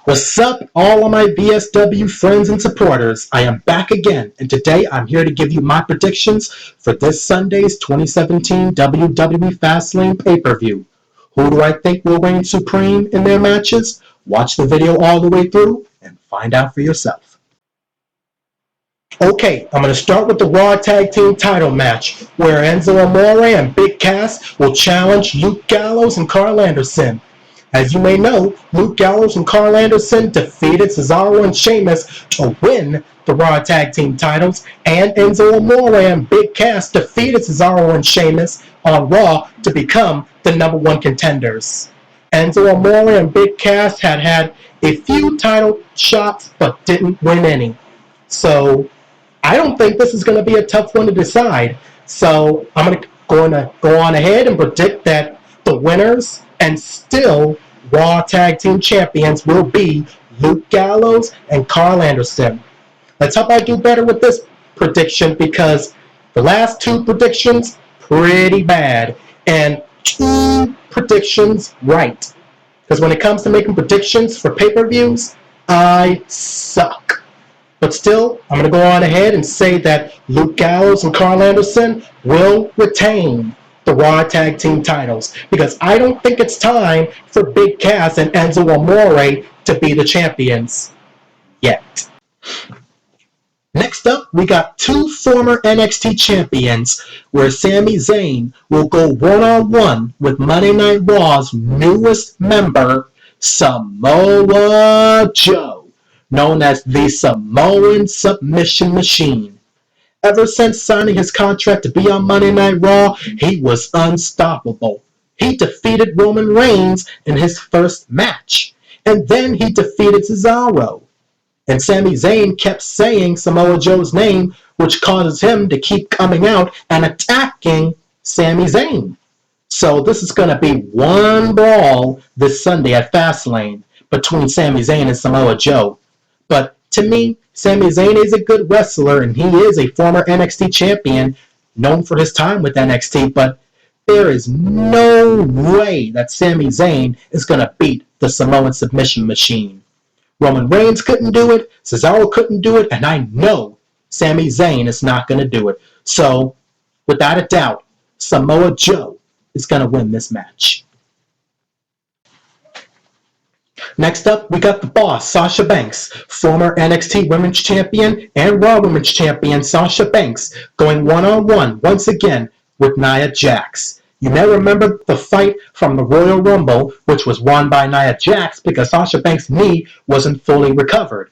What's up, all of my VSW friends and supporters? I am back again, and today I'm here to give you my predictions for this Sunday's 2017 WWE Fastlane pay-per-view. Who do I think will reign supreme in their matches? Watch the video all the way through and find out for yourself. Okay, I'm going to start with the Raw Tag Team title match, where Enzo Amore and Big Cass will challenge Luke Gallows and Carl Anderson. As you may know, Luke Gallows and Carl Anderson defeated Cesaro and Sheamus to win the Raw Tag Team titles, and Enzo Amore and Big Cass defeated Cesaro and Sheamus on Raw to become the #1 contenders. Enzo Amore and Big Cass had a few title shots but didn't win any. So I don't think this is going to be a tough one to decide. So I'm going to go on ahead and predict that the winners and still Raw Tag Team Champions will be Luke Gallows and Carl Anderson. Let's hope I do better with this prediction, because the last two predictions, pretty bad. And 2 predictions right. Because when it comes to making predictions for pay-per-views, I suck. But still, I'm going to go on ahead and say that Luke Gallows and Carl Anderson will retain the Raw Tag Team titles, because I don't think it's time for Big Cass and Enzo Amore to be the champions yet. Next up, we got 2 former NXT champions, where Sami Zayn will go one-on-one with Monday Night Raw's newest member, Samoa Joe, known as the Samoan Submission Machine. Ever since signing his contract to be on Monday Night Raw, he was unstoppable. He defeated Roman Reigns in his first match, and then he defeated Cesaro. And Sami Zayn kept saying Samoa Joe's name, which causes him to keep coming out and attacking Sami Zayn. So this is going to be one brawl this Sunday at Fastlane between Sami Zayn and Samoa Joe. But to me, Sami Zayn is a good wrestler, and he is a former NXT champion, known for his time with NXT, but there is no way that Sami Zayn is going to beat the Samoan Submission Machine. Roman Reigns couldn't do it, Cesaro couldn't do it, and I know Sami Zayn is not going to do it. So, without a doubt, Samoa Joe is going to win this match. Next up, we got the boss, Sasha Banks, former NXT Women's Champion and Raw Women's Champion Sasha Banks, going one-on-one once again with Nia Jax. You may remember the fight from the Royal Rumble, which was won by Nia Jax because Sasha Banks' knee wasn't fully recovered.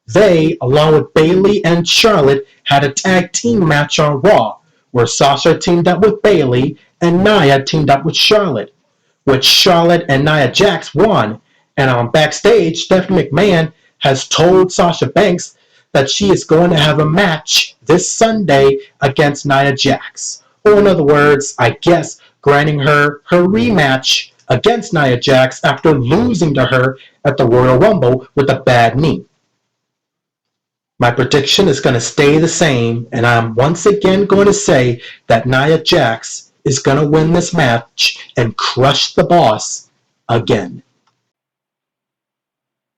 They, along with Bayley and Charlotte, had a tag team match on Raw, where Sasha teamed up with Bayley and Nia teamed up with Charlotte, which Charlotte and Nia Jax won. And on backstage, Stephanie McMahon has told Sasha Banks that she is going to have a match this Sunday against Nia Jax. Or in other words, I guess, granting her rematch against Nia Jax after losing to her at the Royal Rumble with a bad knee. My prediction is going to stay the same, and I'm once again going to say that Nia Jax is going to win this match and crush the boss again.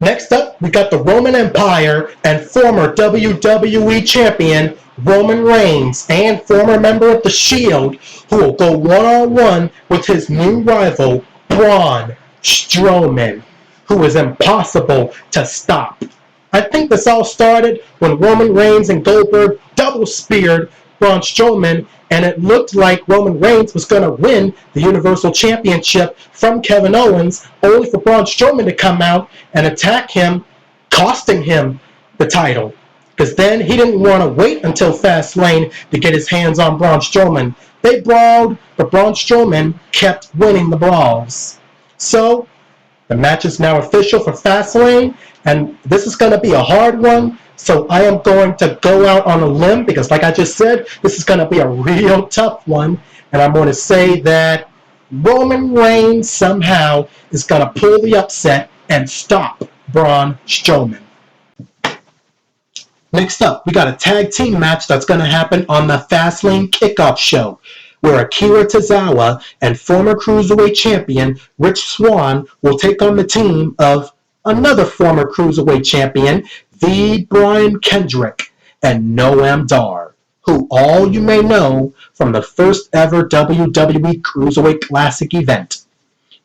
Next up, we got the Roman Empire and former WWE Champion Roman Reigns and former member of The Shield, who will go one-on-one with his new rival, Braun Strowman, who is impossible to stop. I think this all started when Roman Reigns and Goldberg double-speared Braun Strowman, and it looked like Roman Reigns was going to win the Universal Championship from Kevin Owens, only for Braun Strowman to come out and attack him, costing him the title. Because then he didn't want to wait until Fastlane to get his hands on Braun Strowman. They brawled, but Braun Strowman kept winning the brawls. So, the match is now official for Fastlane, and this is going to be a hard one. So I am going to go out on a limb, because like I just said, this is going to be a real tough one. And I'm going to say that Roman Reigns somehow is going to pull the upset and stop Braun Strowman. Next up, we got a tag team match that's going to happen on the Fastlane Kickoff Show, where Akira Tozawa and former Cruiserweight champion Rich Swann will take on the team of another former Cruiserweight champion, the Brian Kendrick, and Noam Dar, who all you may know from the first ever WWE Cruiserweight Classic event.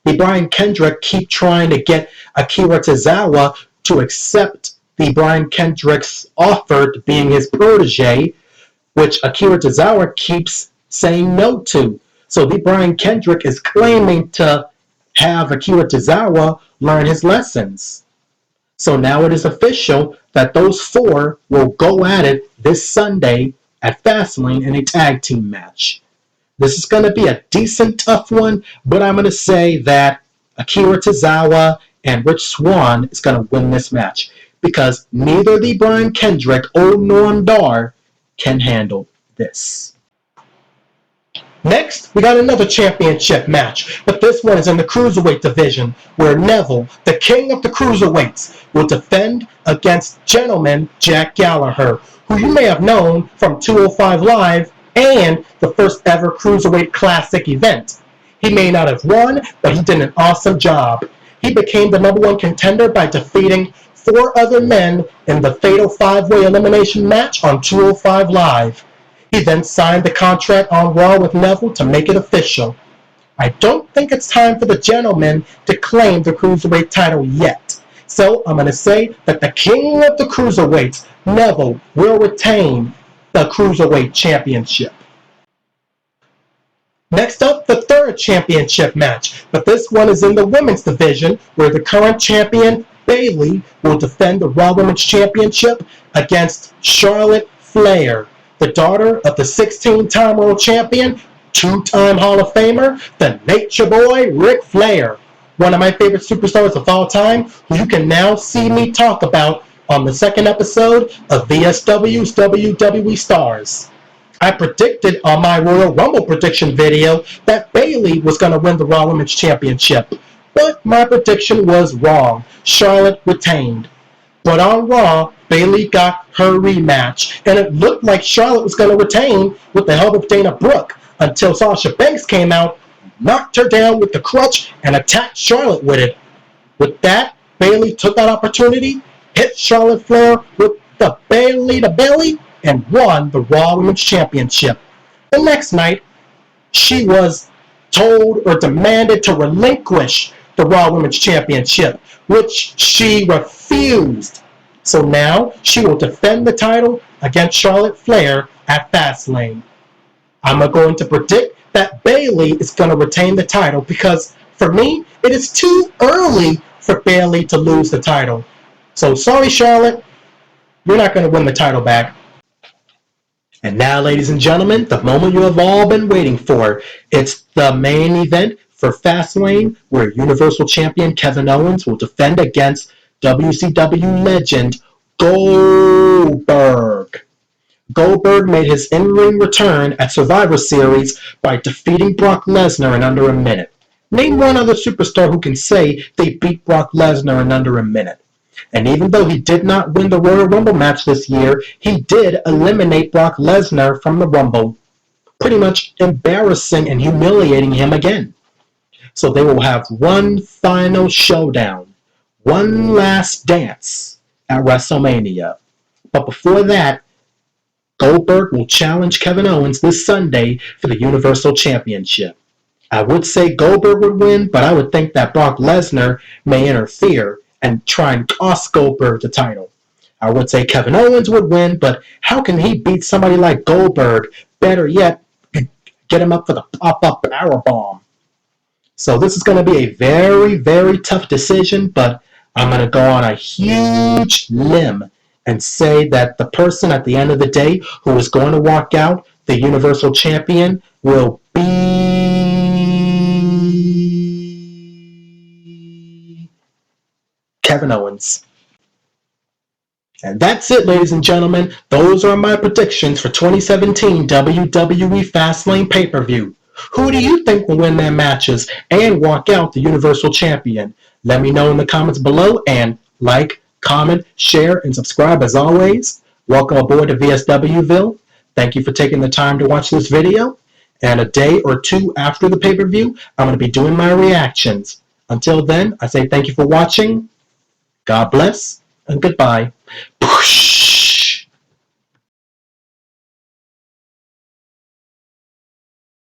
The Brian Kendrick keep trying to get Akira Tozawa to accept the Brian Kendrick's offer to being his protege, which Akira Tozawa keeps saying no to. So the Brian Kendrick is claiming to have Akira Tozawa learn his lessons. So now it is official that those four will go at it this Sunday at Fastlane in a tag team match. This is going to be a decent tough one, but I'm going to say that Akira Tozawa and Rich Swann is going to win this match because neither the Brian Kendrick or Noam Dar can handle this. Next, we got another championship match, but this one is in the Cruiserweight division, where Neville, the king of the Cruiserweights, will defend against gentleman Jack Gallagher, who you may have known from 205 Live and the first ever Cruiserweight Classic event. He may not have won, but he did an awesome job. He became the #1 contender by defeating 4 other men in the Fatal 5-Way Elimination match on 205 Live. He then signed the contract on Raw with Neville to make it official. I don't think it's time for the gentleman to claim the Cruiserweight title yet. So I'm going to say that the king of the Cruiserweights, Neville, will retain the Cruiserweight Championship. Next up, the third championship match, but this one is in the women's division, where the current champion, Bayley, will defend the Raw Women's Championship against Charlotte Flair, the daughter of the 16-time world champion, 2-time Hall of Famer, the Nature Boy, Ric Flair, one of my favorite superstars of all time, who you can now see me talk about on the second episode of VSW'S WWE Stars. I predicted on my Royal Rumble prediction video that Bayley was going to win the Raw Women's Championship, but my prediction was wrong. Charlotte retained. But on Raw, Bayley got her rematch, and it looked like Charlotte was going to retain with the help of Dana Brooke until Sasha Banks came out, knocked her down with the crutch, and attacked Charlotte with it. With that, Bayley took that opportunity, hit Charlotte Flair with the Bayley to belly, and won the Raw Women's Championship. The next night, she was told or demanded to relinquish the Raw Women's Championship, which she refused. So now she will defend the title against Charlotte Flair at Fastlane. I'm going to predict that Bayley is going to retain the title because, for me, it is too early for Bayley to lose the title. So sorry, Charlotte, you're not going to win the title back. And now, ladies and gentlemen, the moment you have all been waiting for. It's the main event for Fastlane, where Universal Champion Kevin Owens will defend against WCW legend Goldberg. Goldberg made his in-ring return at Survivor Series by defeating Brock Lesnar in under a minute. Name one other superstar who can say they beat Brock Lesnar in under a minute. And even though he did not win the Royal Rumble match this year, he did eliminate Brock Lesnar from the Rumble, pretty much embarrassing and humiliating him again. So they will have one final showdown, one last dance at WrestleMania. But before that, Goldberg will challenge Kevin Owens this Sunday for the Universal Championship. I would say Goldberg would win, but I would think that Brock Lesnar may interfere and try and cost Goldberg the title. I would say Kevin Owens would win, but how can he beat somebody like Goldberg? Better yet, get him up for the pop-up powerbomb. So this is going to be a very, very tough decision, but I'm going to go on a huge limb and say that the person at the end of the day who is going to walk out the Universal Champion will be Kevin Owens. And that's it, ladies and gentlemen. Those are my predictions for 2017 WWE Fastlane pay-per-view. Who do you think will win their matches and walk out the Universal Champion? Let me know in the comments below, and like, comment, share, and subscribe as always. Welcome aboard to VSW'Sville. Thank you for taking the time to watch this video. And a day or two after the pay-per-view, I'm going to be doing my reactions. Until then, I say thank you for watching, God bless and goodbye.